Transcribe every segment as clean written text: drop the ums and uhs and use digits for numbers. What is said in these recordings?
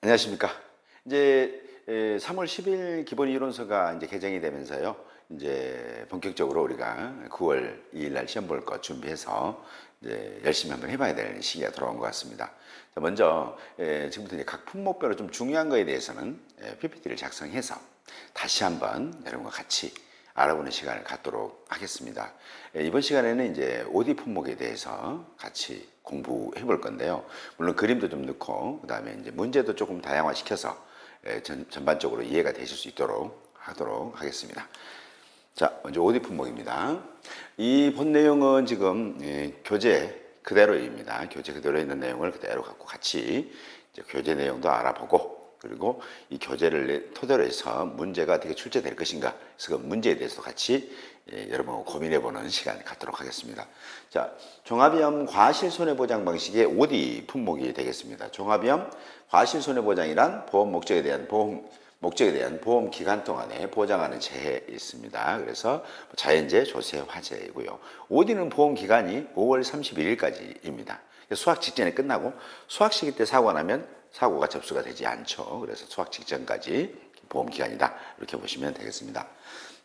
안녕하십니까. 이제 3월 10일 기본이론서가 이제 개정이 되면서요. 이제 본격적으로 우리가 9월 2일 날 시험 볼 것 준비해서 이제 열심히 한번 해봐야 될 시기가 돌아온 것 같습니다. 자, 먼저 지금부터 이제 각 품목별로 좀 중요한 거에 대해서는 PPT를 작성해서 다시 한번 여러분과 같이 알아보는 시간을 갖도록 하겠습니다. 이번 시간에는 이제 OD 품목에 대해서 같이 공부해 볼 건데요. 물론 그림도 좀 넣고, 그 다음에 이제 문제도 조금 다양화시켜서 전반적으로 이해가 되실 수 있도록 하도록 하겠습니다. 자, 먼저 OD 품목입니다. 이 본 내용은 지금 교재 그대로입니다. 교재 그대로 있는 내용을 그대로 갖고 같이 이제 교재 내용도 알아보고, 그리고 이 교재를 토대로 해서 문제가 어떻게 출제될 것인가, 그래서 그 문제에 대해서 같이 여러분과 고민해보는 시간을 갖도록 하겠습니다. 자, 종합위험 과실손해보장 방식의 OD 품목이 되겠습니다. 종합위험 과실손해보장이란 보험 목적에 대한 보험 기간 동안에 보장하는 재해 있습니다. 그래서 자연재해, 조세, 화재이고요. OD는 보험 기간이 5월 31일까지입니다. 수학 직전에 끝나고 수학 시기 때 사고가 나면 사고가 접수가 되지 않죠. 그래서 수학 직전까지 보험 기간이다, 이렇게 보시면 되겠습니다.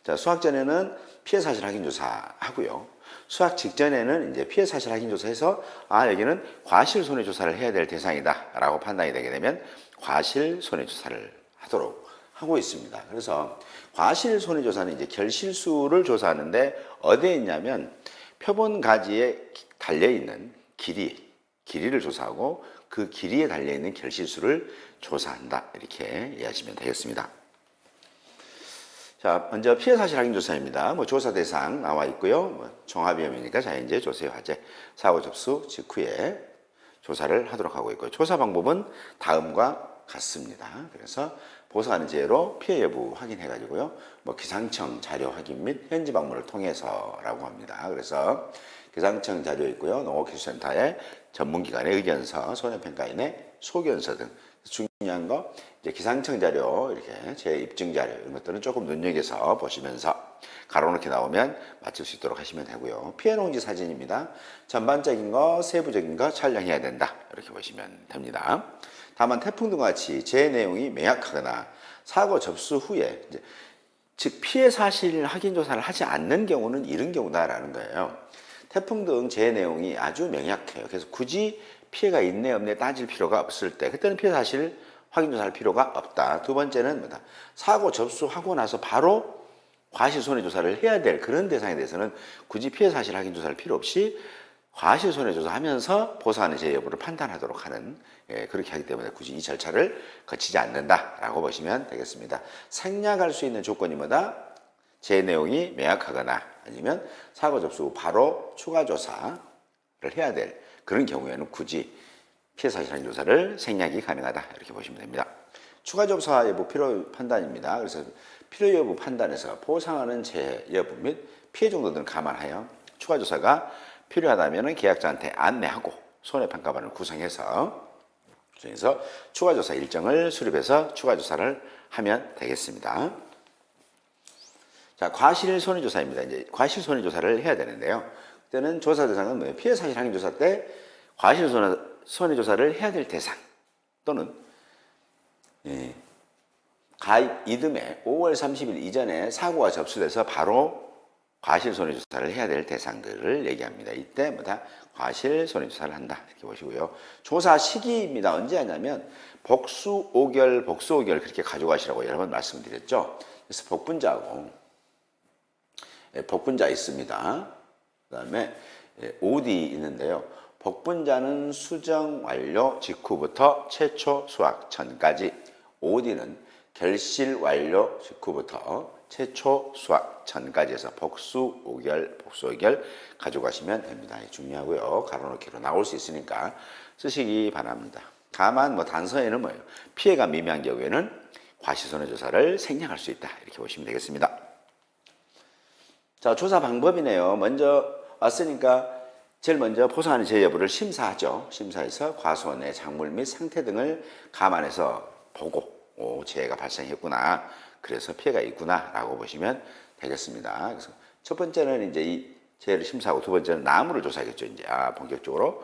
자, 수학 전에는 피해 사실 확인 조사 하고요. 수학 직전에는 이제 피해 사실 확인 조사해서 여기는 과실 손해 조사를 해야 될 대상이다라고 판단이 되게 되면 과실 손해 조사를 하도록 하고 있습니다. 그래서 과실 손해 조사는 이제 결실수를 조사하는데 어디에 있냐면 표본 가지에 달려 있는 길이를 조사하고 그 길이에 달려 있는 결실수를 조사한다, 이렇게 이해하시면 되겠습니다. 자, 먼저 피해 사실 확인 조사입니다. 조사 대상 나와 있고요. 종합위험이니까 자연재해, 조세, 화재, 사고 접수 직후에 조사를 하도록 하고 있고요. 조사 방법은 다음과 같습니다. 그래서 보상하는 제외로 피해 여부 확인해 가지고요. 기상청 자료 확인 및 현지 방문을 통해서라고 합니다. 그래서 기상청 자료 있고요. 농업기술센터의 전문기관의 의견서, 손해평가인의 소견서 등 중요한 거 이제 기상청 자료, 이렇게 재입증 자료 이런 것들은 조금 눈여겨서 보시면서 가로놓게 나오면 맞출 수 있도록 하시면 되고요. 피해 농지 사진입니다. 전반적인 거, 세부적인 거 촬영해야 된다, 이렇게 보시면 됩니다. 다만 태풍 등과 같이 재해 내용이 명확하거나 사고 접수 후에 즉 피해 사실 확인 조사를 하지 않는 경우는 이런 경우다라는 거예요. 태풍 등 재해 내용이 아주 명확해요. 그래서 굳이 피해가 있네 없네 따질 필요가 없을 때 그때는 피해 사실 확인 조사할 필요가 없다. 두 번째는 뭐다? 사고 접수하고 나서 바로 과실 손해 조사를 해야 될 그런 대상에 대해서는 굳이 피해 사실 확인 조사할 필요 없이 과실 손해 조사하면서 보상하는 재해 여부를 판단하도록 하는, 그렇게 하기 때문에 굳이 이 절차를 거치지 않는다라고 보시면 되겠습니다. 생략할 수 있는 조건이 뭐다? 재해 내용이 명확하거나 아니면 사고 접수 후 바로 추가 조사를 해야 될 그런 경우에는 굳이 피해 사실 확인 조사를 생략이 가능하다, 이렇게 보시면 됩니다. 추가 조사 여부 필요 판단입니다. 그래서 필요 여부 판단에서 보상하는 재해 여부 및 피해 정도 등을 감안하여 추가 조사가 필요하다면 계약자한테 안내하고 손해평가반을 구성해서 추가 조사 일정을 수립해서 추가 조사를 하면 되겠습니다. 자, 과실 손해 조사입니다. 이제 과실 손해 조사를 해야 되는데요. 그때는 조사 대상은 뭐예요? 피해 사실 확인 조사 때 과실 손해 조사를 해야 될 대상 또는 가입 이듬해 5월 30일 이전에 사고가 접수돼서 바로 과실 손해 조사를 해야 될 대상들을 얘기합니다. 이때 뭐다? 과실 손해 조사를 한다, 이렇게 보시고요. 조사 시기입니다. 언제 하냐면 복수 5개월 그렇게 가져가시라고 여러 번 말씀드렸죠. 그래서 복분자 있습니다. 그 다음에 OD 있는데요. 복분자는 수정 완료 직후부터 최초 수확 전까지, OD는 결실 완료 직후부터 최초 수확 전까지 해서 복수 5개월 가져가시면 됩니다. 중요하고요. 가로놓기로 나올 수 있으니까 쓰시기 바랍니다. 다만 단서에는 뭐예요? 피해가 미미한 경우에는 과실손해조사를 생략할 수 있다, 이렇게 보시면 되겠습니다. 자, 조사 방법이네요. 먼저 왔으니까 제일 먼저 보상하는 재해 여부를 심사하죠. 심사해서 과손의 작물 및 상태 등을 감안해서 보고 재해가 발생했구나, 그래서 피해가 있구나 라고 보시면 되겠습니다. 그래서 첫 번째는 이제 이 재해를 심사하고 두 번째는 나무를 조사하겠죠. 이제 본격적으로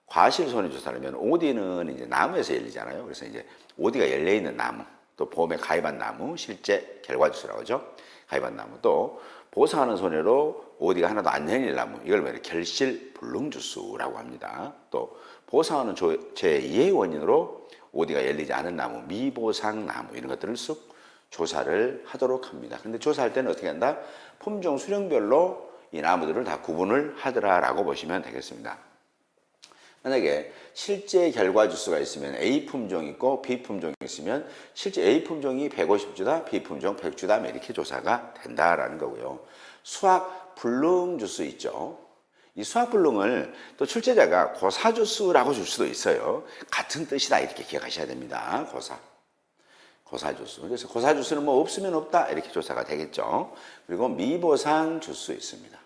과실손해 조사라면 OD는 이제 나무에서 열리잖아요. 그래서 이제 OD가 열려 있는 나무, 또 보험에 가입한 나무, 실제 결과주수라고 하죠. 가입한 나무, 또 보상하는 손해로 OD가 하나도 안 열릴 나무, 이걸 말해 결실불능주수라고 합니다. 또 보상하는 제2의 원인으로 OD가 열리지 않은 나무, 미보상 나무, 이런 것들을 쑥 조사를 하도록 합니다. 근데 조사할 때는 어떻게 한다? 품종 수령별로 이 나무들을 다 구분을 하더라라고 보시면 되겠습니다. 만약에 실제 결과 주수가 있으면 A 품종이 있고 B 품종이 있으면 실제 A 품종이 150주다, B 품종 100주다 이렇게 조사가 된다라는 거고요. 수학 불능 주수 있죠. 이 수학 불능을 또 출제자가 고사주수라고 줄 수도 있어요. 같은 뜻이다 이렇게 기억하셔야 됩니다. 고사주수. 그래서 고사주수는 뭐 없으면 없다 이렇게 조사가 되겠죠. 그리고 미보상 주수 있습니다.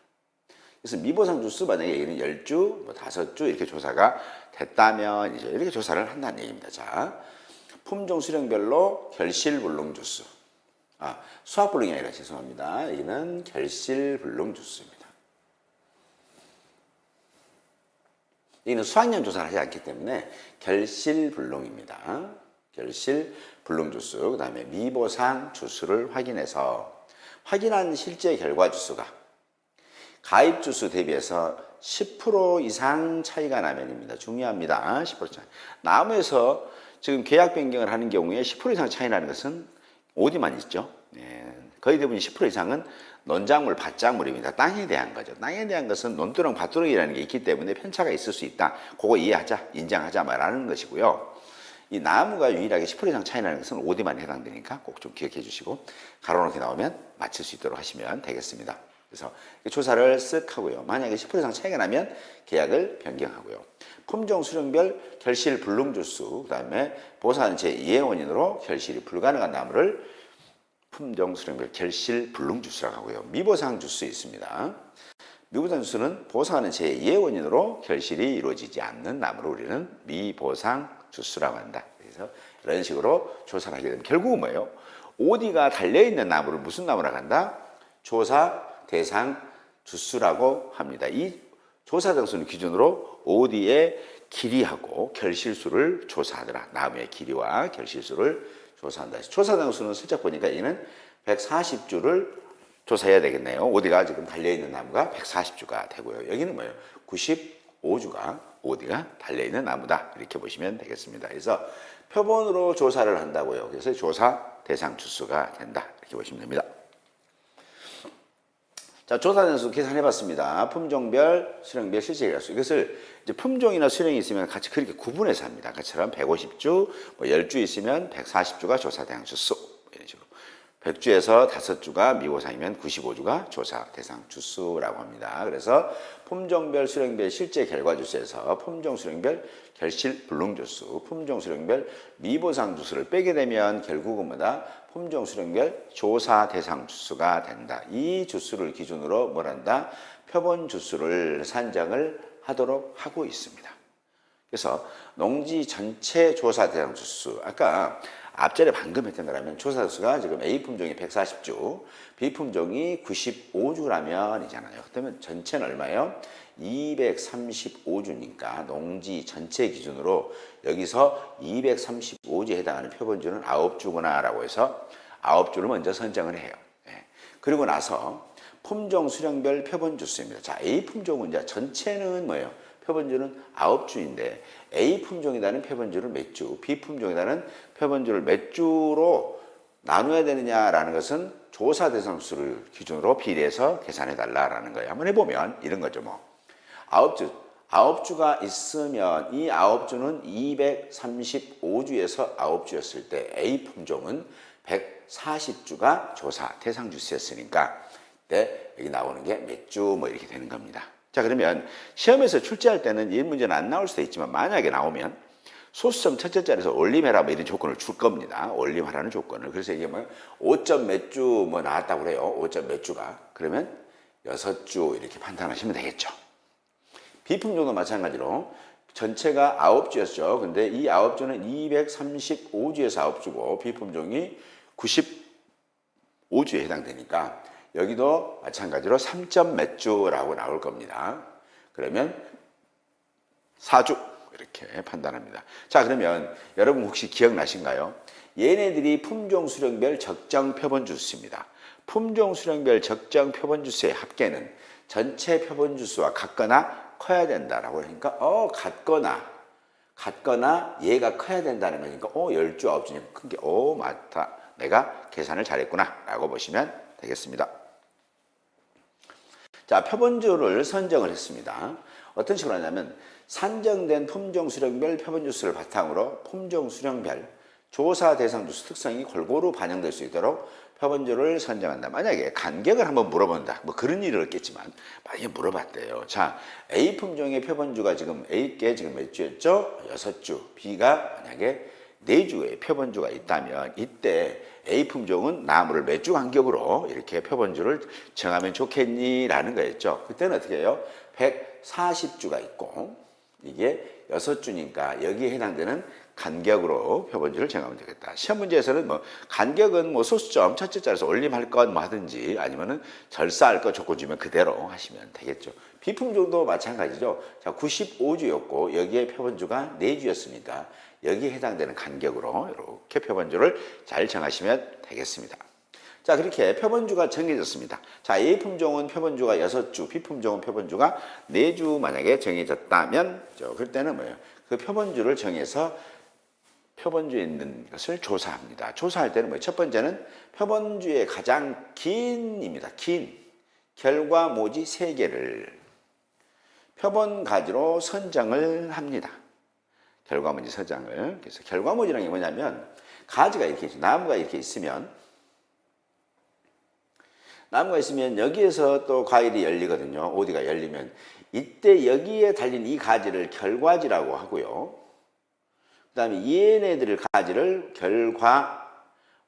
그래서 미보상 주수 만약에 이는 10주, 뭐 5주 이렇게 조사가 됐다면 이제 이렇게 조사를 한다는 얘기입니다. 자, 품종 수령별로 결실불능 주수. 수학불능이 아니라 죄송합니다. 여기는 결실불능 주수입니다. 여기는 수학년 조사를 하지 않기 때문에 결실불능입니다. 결실불능 주수. 그 다음에 미보상 주수를 확인해서 확인한 실제 결과 주수가 가입 주수 대비해서 10% 이상 차이가 나면입니다. 중요합니다. 10% 차이. 나무에서 지금 계약 변경을 하는 경우에 10% 이상 차이 나는 것은 OD만 있죠. 거의 대부분 10% 이상은 논작물, 밭작물입니다. 땅에 대한 거죠. 땅에 대한 것은 논두렁, 밭두렁이라는 게 있기 때문에 편차가 있을 수 있다. 그거 이해하자, 인정하자 말하는 것이고요. 이 나무가 유일하게 10% 이상 차이 나는 것은 OD만 해당되니까 꼭 좀 기억해 주시고 가로놓게 나오면 맞출 수 있도록 하시면 되겠습니다. 그래서 조사를 쓱 하고요. 만약에 10% 이상 차이가 나면 계약을 변경하고요. 품종 수령별 결실 불능주수, 그 다음에 보상 제2의 원인으로 결실이 불가능한 나무를 품종 수령별 결실 불능주수라고 하고요. 미보상 주수 있습니다. 미보상 주수는 보상하는 제2의 원인으로 결실이 이루어지지 않는 나무를 우리는 미보상 주수라고 한다. 그래서 이런 식으로 조사를 하게 되면 결국은 뭐예요? OD가 달려있는 나무를 무슨 나무라고 한다? 조사 대상 주수라고 합니다. 이 조사 등수는 기준으로 OD의 길이하고 결실수를 조사하더라. 나무의 길이와 결실수를 조사한다. 조사 등수는 슬쩍 보니까 이는 140주를 조사해야 되겠네요. OD가 지금 달려있는 나무가 140주가 되고요. 여기는 뭐예요? 95주가 OD가 달려있는 나무다. 이렇게 보시면 되겠습니다. 그래서 표본으로 조사를 한다고요. 그래서 조사 대상 주수가 된다. 이렇게 보시면 됩니다. 자, 조사 den수 계산해봤습니다. 품종별, 수령별, 실제 계약수. 이것을 이제 품종이나 수령이 있으면 같이 그렇게 구분해서 합니다. 같이처럼 150주, 뭐 10주 있으면 140주가 조사 대상 주수. 이런 식으로. 100주에서 5주가 미보상이면 95주가 조사 대상 주수라고 합니다. 그래서 품종별, 수령별, 실제 결과 주수에서 품종, 수령별, 결실 불능 주수, 품종, 수령별, 미보상 주수를 빼게 되면 결국은 뭐다? 품종, 수령별, 조사 대상 주수가 된다. 이 주수를 기준으로 뭘 한다? 표본 주수를 산정을 하도록 하고 있습니다. 그래서 농지 전체 조사 대상 주수, 아까 앞전에 방금 했던 거라면 조사 수가 지금 A 품종이 140주, B 품종이 95주라면이잖아요. 그러면 전체는 얼마예요? 235주니까 농지 전체 기준으로 여기서 235주에 해당하는 표본주는 9주구나라고 해서 9주를 먼저 선정을 해요. 그리고 나서 품종 수령별 표본주 수입니다. 자, A 품종은 이제 전체는 뭐예요? 표본주는 9주인데 A 품종이라는 표본주를 몇 주, B 품종이라는 표본주를 몇 주로 나눠야 되느냐라는 것은 조사 대상 수를 기준으로 비례해서 계산해 달라라는 거예요. 한번 해보면 이런 거죠. 뭐 9주가 있으면 이 9주는 235주에서 9주였을 때 A 품종은 140주가 조사 대상 주수였으니까 여기 나오는 게 몇 주 뭐 이렇게 되는 겁니다. 자, 그러면 시험에서 출제할 때는 이 문제는 안 나올 수도 있지만 만약에 나오면 소수점 첫째 자리에서 올림해라 뭐 이런 조건을 줄 겁니다. 올림하라는 조건을. 그래서 이게 뭐 5점 몇 주 뭐 나왔다고 그래요. 5점 몇 주가. 그러면 6주 이렇게 판단하시면 되겠죠. B품종도 마찬가지로 전체가 9주였죠. 근데 이 9주는 235주에서 9주고 B품종이 95주에 해당되니까 여기도 마찬가지로 3점 몇 주라고 나올 겁니다. 그러면 4주. 이렇게 판단합니다. 자, 그러면 여러분 혹시 기억나신가요? 얘네들이 품종 수령별 적정 표본주 수입니다. 품종 수령별 적정 표본주수의 합계는 전체 표본주수와 같거나 커야 된다라고 하니까 같거나 얘가 커야 된다는 거니까 10주 9주니까 큰 게 맞다. 내가 계산을 잘했구나 라고 보시면 되겠습니다. 자, 표본주를 선정을 했습니다. 어떤 식으로 하냐면 산정된 품종 수령별 표본주수를 바탕으로 품종 수령별 조사 대상 주수 특성이 골고루 반영될 수 있도록 표본주를 선정한다. 만약에 간격을 한번 물어본다. 뭐 그런 일은 없겠지만 만약에 물어봤대요. 자, A 품종의 표본주가 지금 A께 지금 몇 주였죠? 6주. B가 만약에 4주의 표본주가 있다면 이때 A 품종은 나무를 몇 주 간격으로 이렇게 표본주를 정하면 좋겠니? 라는 거였죠. 그때는 어떻게 해요? 140주가 있고 이게 6주니까 여기에 해당되는 간격으로 표본주를 정하면 되겠다. 시험 문제에서는 뭐 간격은 뭐 소수점 첫째 자리에서 올림할 것 뭐 하든지 아니면은 절사할 것 조건 주면 그대로 하시면 되겠죠. 비품종도 마찬가지죠. 자, 95주였고 여기에 표본주가 4주였으니까 여기에 해당되는 간격으로 이렇게 표본주를 잘 정하시면 되겠습니다. 자, 그렇게 표본주가 정해졌습니다. 자, A 품종은 표본주가 6주, B 품종은 표본주가 4주 만약에 정해졌다면 그럴 때는 뭐예요? 그 표본주를 정해서 표본주에 있는 것을 조사합니다. 조사할 때는 뭐예요? 첫 번째는 표본주의 가장 긴입니다. 긴 결과모지 3개를 표본가지로 선정을 합니다. 결과모지 선정을. 그래서 결과모지라는 게 뭐냐면 가지가 이렇게 있죠. 나무가 있으면 여기에서 또 과일이 열리거든요. 오디가 열리면 이때 여기에 달린 이 가지를 결과지라고 하고요. 그 다음에 얘네들을 가지를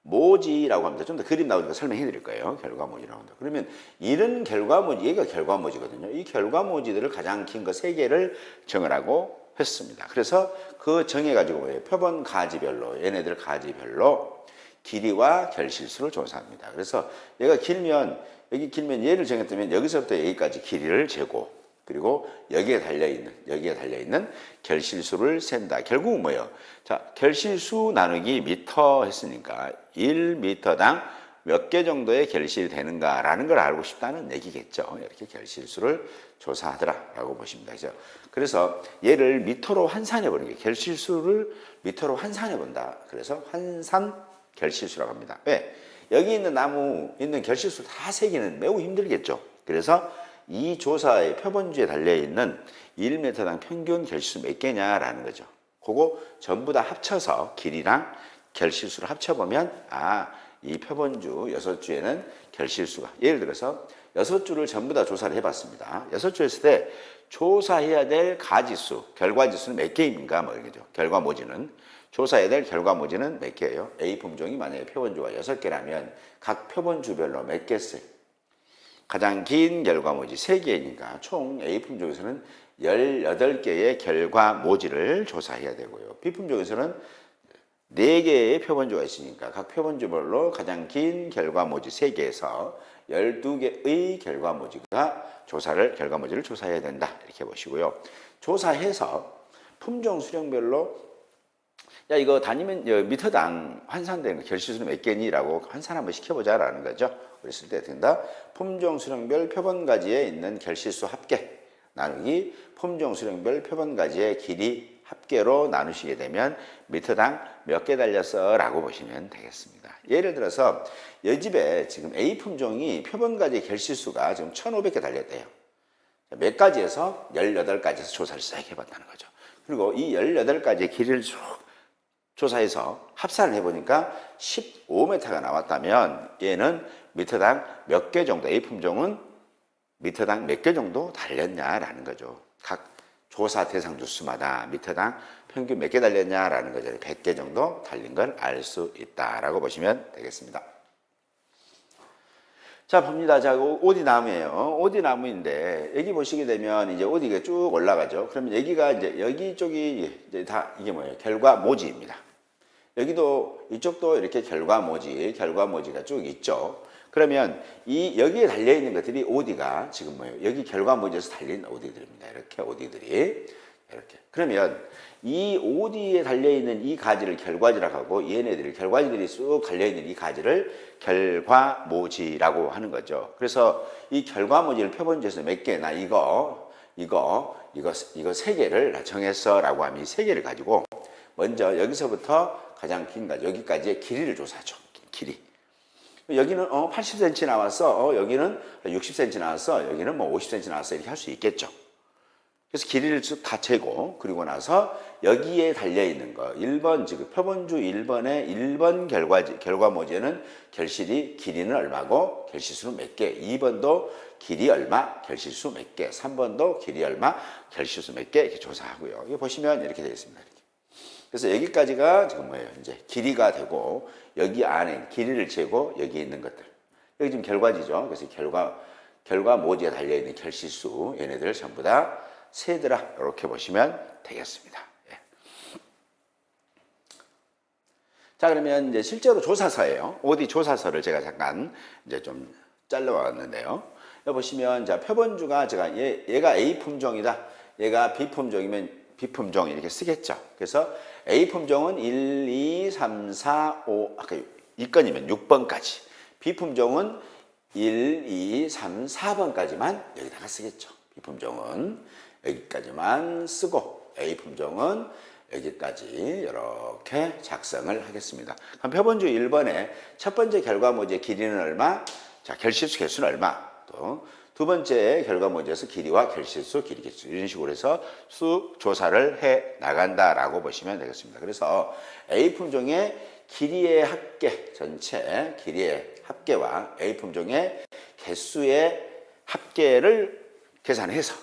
결과모지라고 합니다. 좀 더 그림 나오니까 설명해 드릴 거예요. 결과모지라고 합니다. 그러면 이런 결과모지, 얘가 결과모지거든요. 이 결과모지들을 가장 긴 거 3개를 정하라고 했습니다. 그래서 그 정해가지고 뭐예요? 표본 가지별로, 얘네들 가지별로 길이와 결실수를 조사합니다. 그래서 얘가 길면, 여기 길면 얘를 정했다면 여기서부터 여기까지 길이를 재고, 그리고 여기에 달려있는 결실수를 센다. 결국은 뭐예요? 자, 결실수 나누기 미터 했으니까 1미터당 몇 개 정도의 결실이 되는가라는 걸 알고 싶다는 얘기겠죠. 이렇게 결실수를 조사하더라라고 보십니다. 그래서 얘를 미터로 환산해 보는 게 결실수를 미터로 환산해 본다. 그래서 환산 결실수라고 합니다. 왜? 여기 있는 나무 있는 결실수 다 세기는 매우 힘들겠죠. 그래서 이 조사의 표본주에 달려있는 1m당 평균 결실수 몇 개냐라는 거죠. 그거 전부 다 합쳐서 길이랑 결실수를 합쳐보면 이 표본주 6주에는 결실수가, 예를 들어서 6주를 전부 다 조사를 해봤습니다. 6주 했을 때 조사해야 될 가지수, 결과지수는 몇 개입니까? 뭐 이거죠. 결과모지는. 조사해야 될 결과모지는 몇 개예요? A 품종이 만약에 표본주가 6개라면 각 표본주별로 몇 개씩? 가장 긴 결과모지 3개니까 총 A 품종에서는 18개의 결과모지를 조사해야 되고요. B 품종에서는 4개의 표본주가 있으니까 각 표본주별로 가장 긴 결과모지 3개에서 12개의 결과모지를 조사해야 된다. 이렇게 보시고요. 조사해서 품종 수령별로 이거 다니면 미터당 환산되는 결실수는 몇 개니라고 환산 한번 시켜보자라는 거죠. 그랬을 때 된다. 품종 수령별 표본가지에 있는 결실수 합계 나누기 품종 수령별 표본가지의 길이 합계로 나누시게 되면 미터당 몇 개 달렸어? 라고 보시면 되겠습니다. 예를 들어서 이 집에 지금 A 품종이 표본가지 결실수가 지금 1,500개 달렸대요. 몇 가지에서 18가지에서 조사를 싹 해봤다는 거죠. 그리고 이 18가지의 길이를 쭉 조사해서 합산을 해보니까 15m가 나왔다면 얘는 미터당 몇 개 정도, A 품종은 미터당 몇 개 정도 달렸냐라는 거죠. 각 조사 대상 주수마다 미터당 평균 몇 개 달렸냐라는 거죠. 100개 정도 달린 걸 알 수 있다라고 보시면 되겠습니다. 자, 봅니다. 자, 오디나무예요. 오디나무인데 여기 보시게 되면 이제 오디가 쭉 올라가죠. 그러면 여기가 이제 여기 쪽이 이제 다 이게 뭐예요? 결과모지입니다. 여기도 이쪽도 이렇게 결과모지가 쭉 있죠. 그러면 여기에 달려 있는 것들이 오디가 지금 뭐예요? 여기 결과모지에서 달린 오디들입니다. 이렇게 오디들이 이렇게. 그러면 이 OD에 달려있는 이 가지를 결과지라고 하고 얘네들이 결과지들이 쑥 달려있는 이 가지를 결과모지라고 하는 거죠. 그래서 이 결과모지를 표본주에서 몇 개나 이거 세 개를 정했어 라고 하면 이 세 개를 가지고 먼저 여기서부터 가장 긴 가지 여기까지의 길이를 조사하죠. 길이. 여기는 80cm 나왔어. 여기는 60cm 나왔어. 여기는 뭐 50cm 나왔어. 이렇게 할 수 있겠죠. 그래서 길이를 쭉 다 재고 그리고 나서 여기에 달려있는 거 1번 지금 표본주 1번의 1번 결과모지에는 결실이 길이는 얼마고 결실수는 몇 개 2번도 길이 얼마 결실수 몇 개 3번도 길이 얼마 결실수 몇 개 이렇게 조사하고요. 이거 보시면 이렇게 되어 있습니다. 이렇게. 그래서 여기까지가 지금 뭐예요? 이제 길이가 되고 여기 안에 길이를 재고 여기 있는 것들 여기 지금 결과지죠. 그래서 결과모지에 달려있는 결실수 얘네들 전부 다 세더라 이렇게 보시면 되겠습니다. 예. 자 그러면 이제 실제로 조사서예요. OD 조사서를 제가 잠깐 이제 좀 잘라왔는데요. 여기 보시면 자 표본주가 제가 얘가 A 품종이다. 얘가 B 품종이면 B 품종 이렇게 쓰겠죠. 그래서 A 품종은 1, 2, 3, 4, 5 아까 이 건이면 6번까지. B 품종은 1, 2, 3, 4번까지만 여기다가 쓰겠죠. B 품종은 여기까지만 쓰고 A 품종은 여기까지 이렇게 작성을 하겠습니다. 그럼 표본주 1번의 첫 번째 결과모지의 길이는 얼마? 자, 결실수 개수는 얼마? 또 두 번째 결과모지에서 길이와 결실수, 길이 개수 이런 식으로 해서 수 조사를 해 나간다라고 보시면 되겠습니다. 그래서 A 품종의 길이의 합계 전체 길이의 합계와 A 품종의 개수의 합계를 계산해서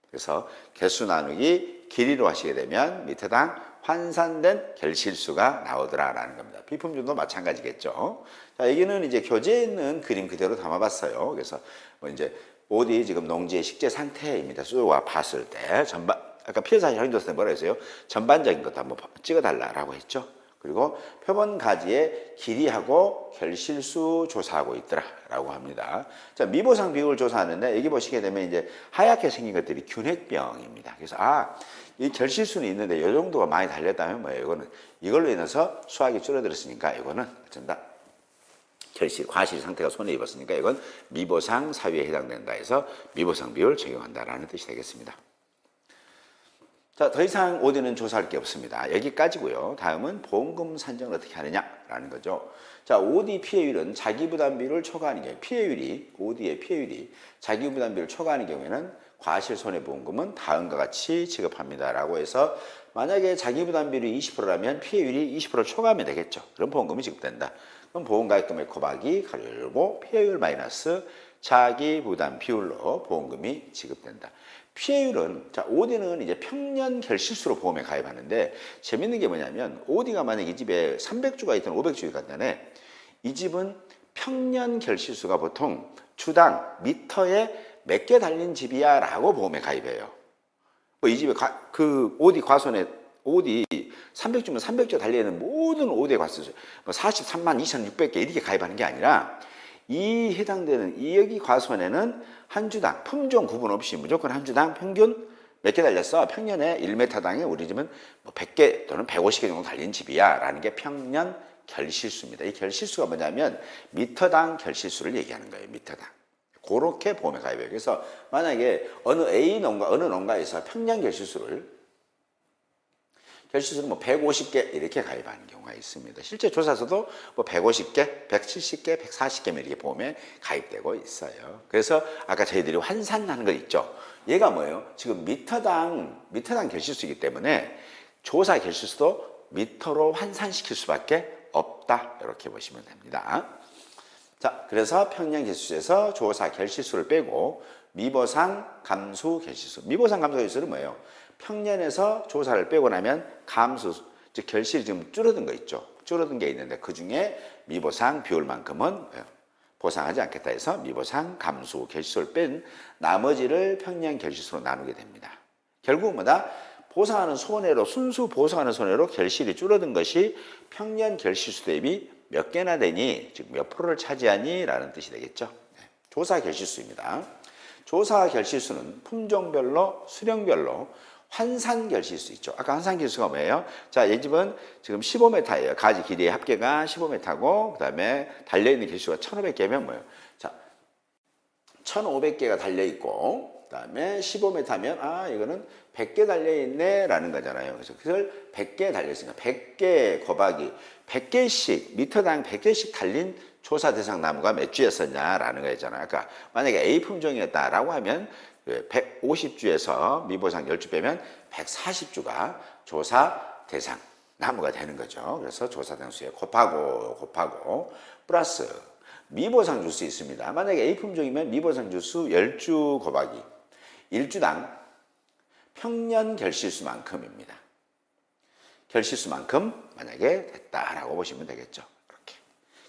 그래서 개수 나누기 길이로 하시게 되면 밑에당 환산된 결실수가 나오더라라는 겁니다. 비품종도 마찬가지겠죠. 자, 여기는 이제 교재에 있는 그림 그대로 담아봤어요. 그래서 뭐 이제 OD 지금 농지의 식재 상태입니다. 쑥 봤을 때 전반 아까 피해자 형조사 때 뭐라 했어요? 전반적인 것도 한번 찍어달라라고 했죠. 그리고 표본 가지의 길이하고 결실수 조사하고 있더라라고 합니다. 자, 미보상 비율 조사하는데 여기 보시게 되면 이제 하얗게 생긴 것들이 균핵병입니다. 그래서 이 결실수는 있는데 이 정도가 많이 달렸다면 뭐예요? 이거는 이걸로 인해서 수확이 줄어들었으니까 이거는 어쩐다. 과실 상태가 손해 입었으니까 이건 미보상 사유에 해당된다 해서 미보상 비율 적용한다라는 뜻이 되겠습니다. 자, 더 이상 OD는 조사할 게 없습니다. 여기까지고요. 다음은 보험금 산정을 어떻게 하느냐라는 거죠. 자, OD 피해율은 자기부담비율을 초과하는 경우 OD의 피해율이 자기부담비율을 초과하는 경우에는 과실손해보험금은 다음과 같이 지급합니다라고 해서 만약에 자기부담비율이 20%라면 피해율이 20%를 초과하면 되겠죠. 그럼 보험금이 지급된다. 그럼 보험가입금액 곱하기 가로 열고 피해율 마이너스 자기부담 비율로 보험금이 지급된다. 피해율은 자 OD는 이제 평년 결실수로 보험에 가입하는데 재밌는 게 뭐냐면 OD가 만약 이 집에 300주가 있든 500주가 있다네 이 집은 평년 결실수가 보통 주당 미터에 몇 개 달린 집이야 라고 보험에 가입해요. 이 집에 그 OD 과손에 OD 300주면 300주 달려있는 모든 OD의 과실수 43만 2,600개 이렇게 가입하는 게 아니라 이 해당되는 이 여기 과손에는 한 주당 품종 구분 없이 무조건 한 주당 평균 몇 개 달렸어? 평년에 1m당에 우리 집은 뭐 100개 또는 150개 정도 달린 집이야 라는 게 평년 결실수입니다. 이 결실수가 뭐냐면 미터당 결실수를 얘기하는 거예요. 미터당. 그렇게 보험에 가입해요. 그래서 만약에 어느 어느 농가에서 평년 결실수는 뭐 150개 이렇게 가입하는 경우가 있습니다. 실제 조사서도 뭐 150개, 170개, 140개 이렇게 보험에 가입되고 있어요. 그래서 아까 저희들이 환산하는 거 있죠. 얘가 뭐예요? 지금 미터당 결실수이기 때문에 조사 결실수도 미터로 환산시킬 수밖에 없다. 이렇게 보시면 됩니다. 자, 그래서 평년 결실수에서 조사 결실수를 빼고 미보상 감수 결실수. 미보상 감수 결실수는 뭐예요? 평년에서 조사를 빼고 나면 감수, 즉 결실이 지금 줄어든 거 있죠. 줄어든 게 있는데 그 중에 미보상 비율만큼은 보상하지 않겠다 해서 미보상 감수 결실수를 뺀 나머지를 평년 결실수로 나누게 됩니다. 결국은 뭐다? 보상하는 손해로 순수 보상하는 손해로 결실이 줄어든 것이 평년 결실수 대비 몇 개나 되니 즉 몇 프로를 차지하니 라는 뜻이 되겠죠. 조사 결실수입니다. 조사 결실수는 품종별로 수령별로 환산 결실수 있죠. 아까 환산 결실수가 뭐예요? 자, 이 집은 지금 15m예요. 가지 길이의 합계가 15m고 그다음에 달려있는 개수가 1500개면 뭐예요? 자, 1500개가 달려있고 그다음에 15m면 이거는 100개 달려있네 라는 거잖아요. 그래서 그걸 100개 달려있으니까 100개 곱하기 100개씩 미터당 100개씩 달린 조사 대상 나무가 몇 주였었냐라는 거였잖아요. 그러니까 만약에 A 품종이었다라고 하면 150주에서 미보상 10주 빼면 140주가 조사 대상 나무가 되는 거죠. 그래서 조사 대상 수에 곱하고 플러스 미보상 주수 있습니다. 만약에 A 품종이면 미보상 주수 10주 곱하기 1주당 평년 결실수만큼입니다. 결실수만큼 만약에 됐다라고 보시면 되겠죠. 그렇게.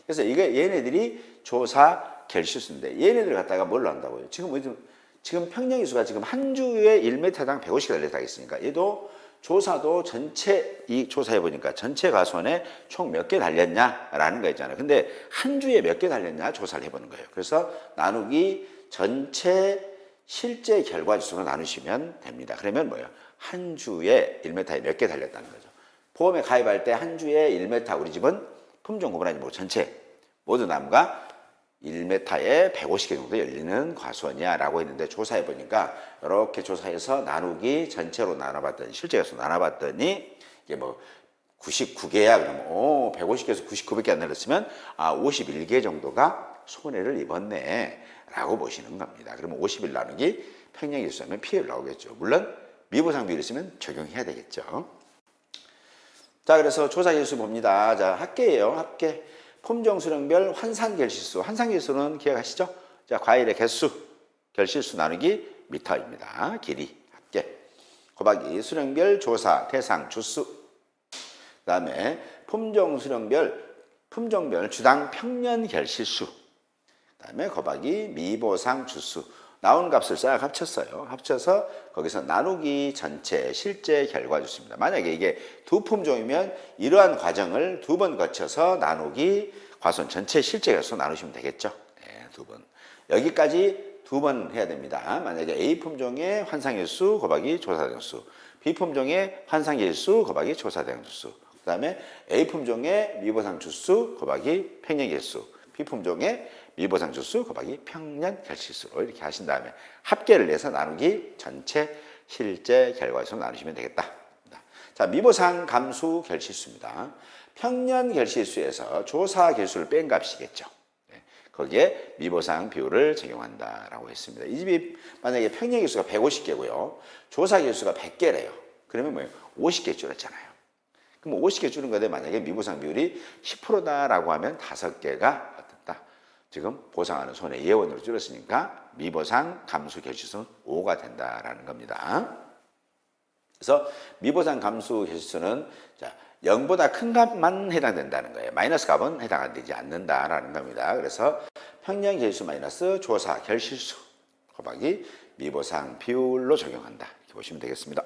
그래서 이게 얘네들이 조사 결실수인데 얘네들 갖다가 뭘로 한다고요? 지금 평년기수가 지금 한 주에 1m당 150개 달렸다 했으니까 얘도 조사도 전체 이 조사해 보니까 전체 가수원에 총 몇 개 달렸냐라는 거 있잖아요. 근데 한 주에 몇 개 달렸냐 조사를 해보는 거예요. 그래서 나누기 전체 실제 결과지수로 나누시면 됩니다. 그러면 뭐예요? 한 주에 1m에 몇 개 달렸다는 거죠. 보험에 가입할 때 한 주에 1m, 우리 집은 품종 구분하지 말고 전체 모든 나무가 1m에 150개 정도 열리는 과수원이야라고 했는데 조사해 보니까 이렇게 조사해서 나누기 전체로 나눠봤더니 실제 개수 나눠봤더니 이게 뭐 99개야 그러면 150개에서 99개밖에 안 늘었으면 51개 정도가 손해를 입었네 라고 보시는 겁니다. 그러면 51 나누기 평년기수 하면 피해를 나오겠죠. 물론 미보상 비율 있으면 적용해야 되겠죠. 자, 그래서 조사 개수 봅니다. 자, 합계예요. 합계. 품종 수령별 환산 결실수. 환산 결실수는 기억하시죠? 자, 과일의 개수, 결실수 나누기 미터입니다. 길이, 합계. 곱하기 수령별 조사 대상 주수. 그다음에 품종 수령별 품종별 주당 평년 결실수. 그다음에 곱하기 미보상 주수. 나온 값을 싹 합쳤어요. 합쳐서 거기서 나누기 전체 실제 결과 주수입니다. 만약에 이게 두 품종이면 이러한 과정을 두 번 거쳐서 나누기 과수원 전체 실제 결수 나누시면 되겠죠. 네, 두 번. 여기까지 두 번 해야 됩니다. 만약에 A 품종의 환상일수 곱하기 조사대수, B 품종의 환상일수 곱하기 조사대수, 그 다음에 A 품종의 미보상 주수 곱하기 평년결수, B 품종의 미보상 주수 곱하기 평년 결실수로 이렇게 하신 다음에 합계를 내서 나누기 전체 실제 결과에서 나누시면 되겠다. 자, 미보상 감수 결실수입니다. 평년 결실수에서 조사 결수를 뺀 값이겠죠. 거기에 미보상 비율을 적용한다라고 했습니다. 이 집이 만약에 평년 결수가 150개고요. 조사 결수가 100개래요. 그러면 뭐예요? 50개 줄었잖아요. 그럼 50개 줄은 건데 만약에 미보상 비율이 10%다라고 하면 5개가 지금 보상하는 손해 예원으로 줄였으니까 미보상 감수 결실수는 5가 된다라는 겁니다. 그래서 미보상 감수 결실수는 0보다 큰 값만 해당된다는 거예요. 마이너스 값은 해당되지 않는다라는 겁니다. 그래서 평년 결실수 마이너스 조사 결실수 곱하기 미보상 비율로 적용한다. 이렇게 보시면 되겠습니다.